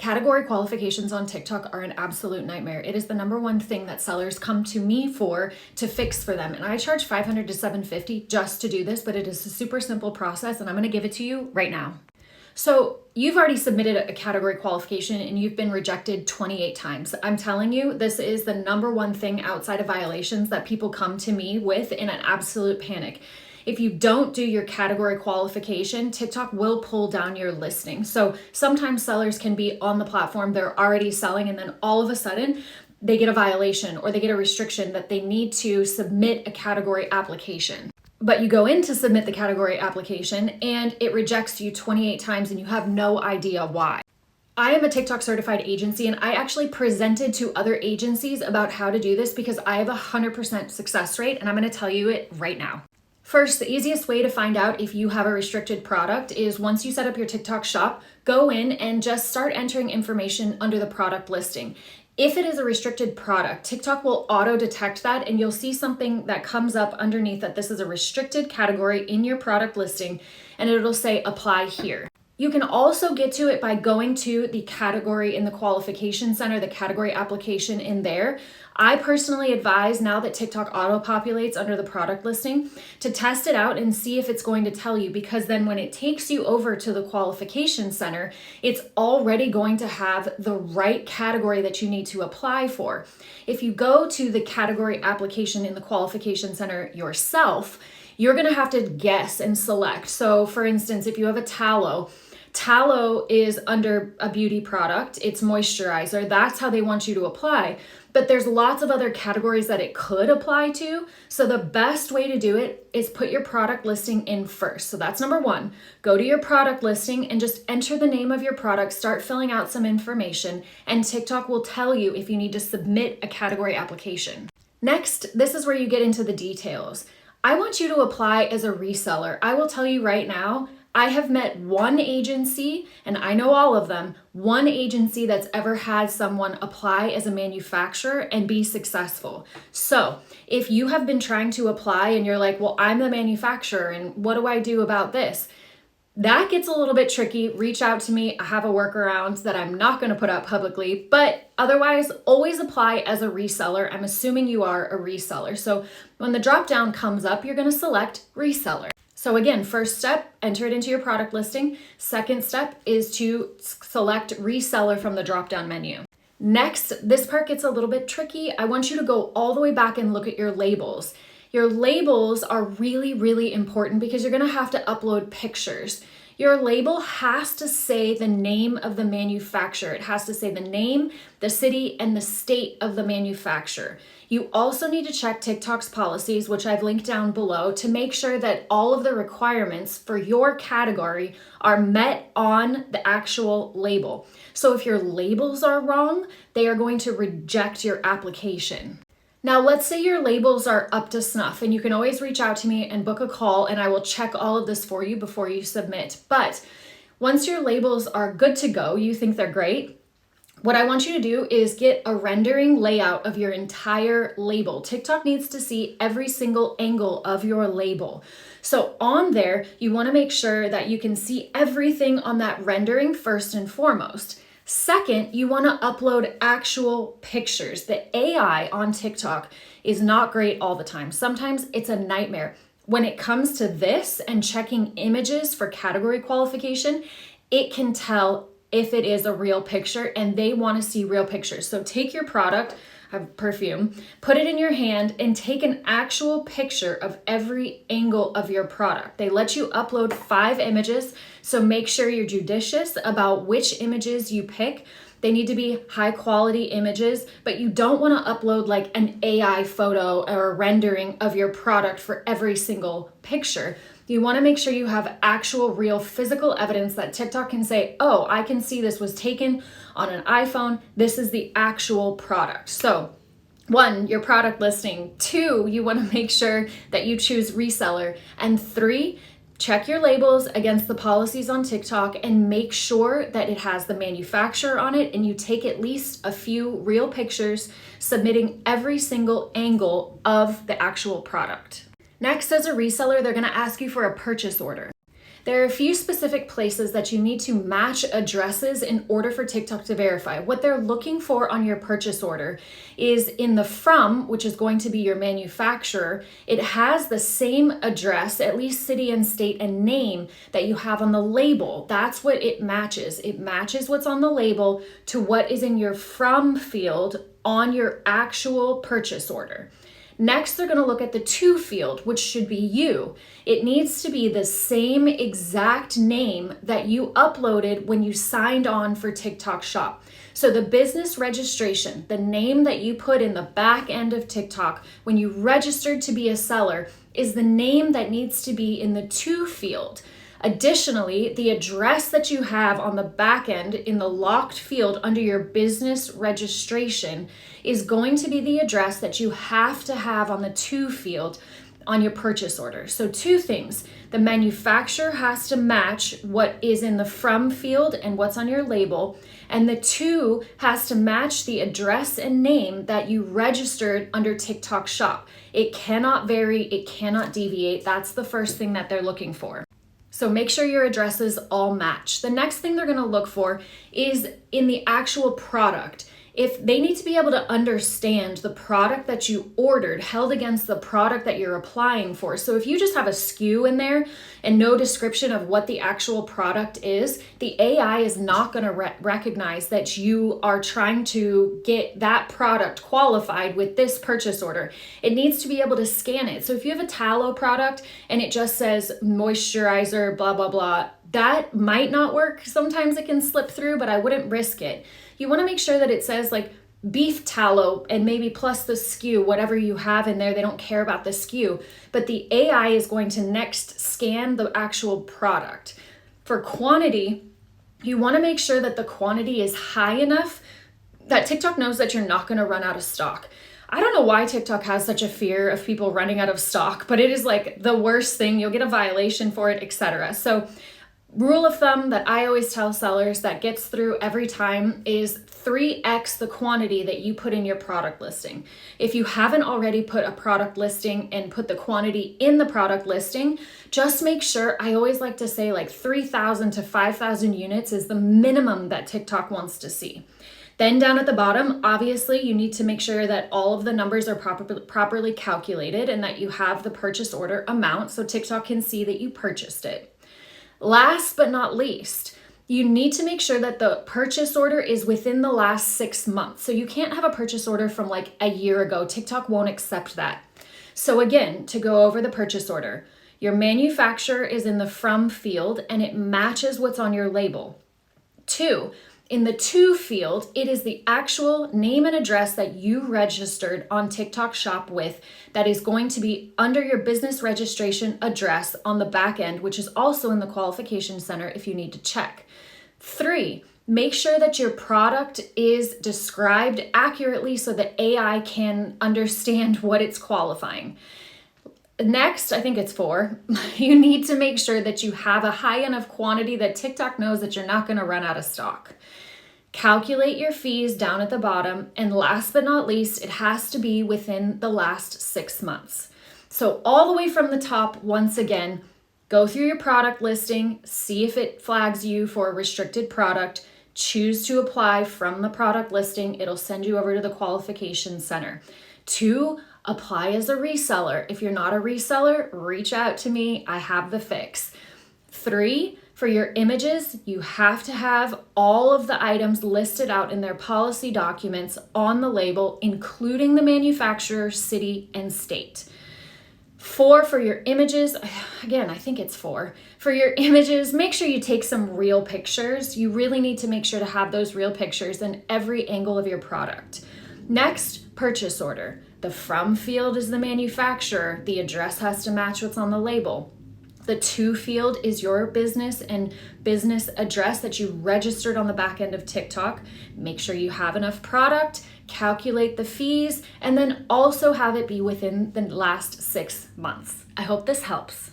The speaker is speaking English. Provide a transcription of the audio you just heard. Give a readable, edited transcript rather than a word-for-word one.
Category qualifications on TikTok are an absolute nightmare. It is the number one thing that sellers come to me for to fix for them. And I charge $500 to $750 just to do this, but it is a super simple process and I'm going to give it to you right now. So you've already submitted a category qualification and you've been rejected 28 times. I'm telling you, this is the number one thing outside of violations that people come to me with in an absolute panic. If you don't do your category qualification, TikTok will pull down your listing. So sometimes sellers can be on the platform, they're already selling, and then all of a sudden they get a violation or they get a restriction that they need to submit a category application. But you go in to submit the category application and it rejects you 28 times and you have no idea why. I am a TikTok certified agency and I actually presented to other agencies about how to do this because I have a 100% success rate and I'm going to tell you it right now. First, the easiest way to find out if you have a restricted product is once you set up your TikTok shop, go in and just start entering information under the product listing. If it is a restricted product, TikTok will auto detect that and you'll see something that comes up underneath that this is a restricted category in your product listing and it'll say apply here. You can also get to it by going to the category in the qualification center, the category application in there. I personally advise, now that TikTok auto-populates under the product listing, to test it out and see if it's going to tell you, because then when it takes you over to the qualification center, it's already going to have the right category that you need to apply for. If you go to the category application in the qualification center yourself, you're going to have to guess and select. So for instance, if you have a tallow is under a beauty product, it's moisturizer. That's how they want you to apply. But there's lots of other categories that it could apply to. So the best way to do it is put your product listing in first. So that's number one. Go to your product listing and just enter the name of your product, start filling out some information, and TikTok will tell you if you need to submit a category application. Next, this is where you get into the details. I want you to apply as a reseller. I will tell you right now, I have met one agency, and I know all of them, one agency that's ever had someone apply as a manufacturer and be successful. So if you have been trying to apply and you're like, well, I'm the manufacturer and what do I do about this? That gets a little bit tricky. Reach out to me. I have a workaround that I'm not going to put out publicly, but otherwise always apply as a reseller. I'm assuming you are a reseller. So when the drop down comes up, you're going to select reseller. So again, first step, enter it into your product listing. Second step is to select reseller from the drop-down menu. Next, this part gets a little bit tricky. I want you to go all the way back and look at your labels. Your labels are really, really important because you're gonna have to upload pictures. Your label has to say the name of the manufacturer. It has to say the name, the city, and the state of the manufacturer. You also need to check TikTok's policies, which I've linked down below, to make sure that all of the requirements for your category are met on the actual label. So if your labels are wrong, they are going to reject your application. Now, let's say your labels are up to snuff, and you can always reach out to me and book a call and I will check all of this for you before you submit. But once your labels are good to go, you think they're great, what I want you to do is get a rendering layout of your entire label. TikTok needs to see every single angle of your label. So on there, you want to make sure that you can see everything on that rendering first and foremost. Second, you want to upload actual pictures. The AI on TikTok is not great all the time. Sometimes it's a nightmare. When it comes to this and checking images for category qualification, it can tell if it is a real picture and they want to see real pictures. So take your product, perfume, put it in your hand and take an actual picture of every angle of your product. They let you upload 5 images, so make sure you're judicious about which images you pick. They need to be high quality images, but you don't want to upload like an AI photo or a rendering of your product for every single picture. You want to make sure you have actual real physical evidence that TikTok can say, oh, I can see this was taken on an iPhone. This is the actual product. So 1, your product listing. 2, you want to make sure that you choose reseller. And 3, check your labels against the policies on TikTok and make sure that it has the manufacturer on it and you take at least a few real pictures submitting every single angle of the actual product. Next, as a reseller, they're going to ask you for a purchase order. There are a few specific places that you need to match addresses in order for TikTok to verify. What they're looking for on your purchase order is in the from, which is going to be your manufacturer, it has the same address, at least city and state and name, that you have on the label. That's what it matches. It matches what's on the label to what is in your from field on your actual purchase order. Next, they're going to look at the to field, which should be you. It needs to be the same exact name that you uploaded when you signed on for TikTok Shop. So the business registration, the name that you put in the back end of TikTok when you registered to be a seller, is the name that needs to be in the to field. Additionally, the address that you have on the back end in the locked field under your business registration is going to be the address that you have to have on the to field on your purchase order. So two things: the manufacturer has to match what is in the from field and what's on your label, and the to has to match the address and name that you registered under TikTok Shop. It cannot vary, it cannot deviate. That's the first thing that they're looking for. So make sure your addresses all match. The next thing they're going to look for is in the actual product. If they need to be able to understand the product that you ordered held against the product that you're applying for. So if you just have a SKU in there and no description of what the actual product is, the AI is not going to recognize that you are trying to get that product qualified with this purchase order. It needs to be able to scan it. So if you have a tallow product and it just says moisturizer, blah, blah, blah, that might not work. Sometimes it can slip through, but I wouldn't risk it. You want to make sure that it says like beef tallow and maybe plus the SKU, whatever you have in there. They don't care about the SKU, but the AI is going to next scan the actual product. For quantity, you want to make sure that the quantity is high enough that TikTok knows that you're not going to run out of stock. I don't know why TikTok has such a fear of people running out of stock, but it is like the worst thing. You'll get a violation for it, etc. So rule of thumb that I always tell sellers that gets through every time is 3x the quantity that you put in your product listing. If you haven't already put a product listing and put the quantity in the product listing, just make sure, I always like to say like 3,000 to 5,000 units is the minimum that TikTok wants to see. Then down at the bottom, obviously you need to make sure that all of the numbers are properly calculated and that you have the purchase order amount so TikTok can see that you purchased it. Last but not least, you need to make sure that the purchase order is within the last 6 months. So you can't have a purchase order from like a year ago. TikTok won't accept that. So again, to go over the purchase order, your manufacturer is in the from field and it matches what's on your label. 2, in the to field, it is the actual name and address that you registered on TikTok Shop with that is going to be under your business registration address on the back end, which is also in the qualification center if you need to check. 3, make sure that your product is described accurately so that AI can understand what it's qualifying. Next, I think it's 4, you need to make sure that you have a high enough quantity that TikTok knows that you're not going to run out of stock. Calculate your fees down at the bottom. And last but not least, it has to be within the last 6 months. So all the way from the top, once again, go through your product listing, see if it flags you for a restricted product, choose to apply from the product listing. It'll send you over to the qualification center. 2, apply as a reseller. If you're not a reseller, reach out to me. I have the fix. 3, for your images, you have to have all of the items listed out in their policy documents on the label, including the manufacturer, city, and state. 4, for your images, again, I think it's 4. For your images, make sure you take some real pictures. You really need to make sure to have those real pictures in every angle of your product. Next, purchase order. The from field is the manufacturer. The address has to match what's on the label. The to field is your business and business address that you registered on the back end of TikTok. Make sure you have enough product, calculate the fees, and then also have it be within the last 6 months. I hope this helps.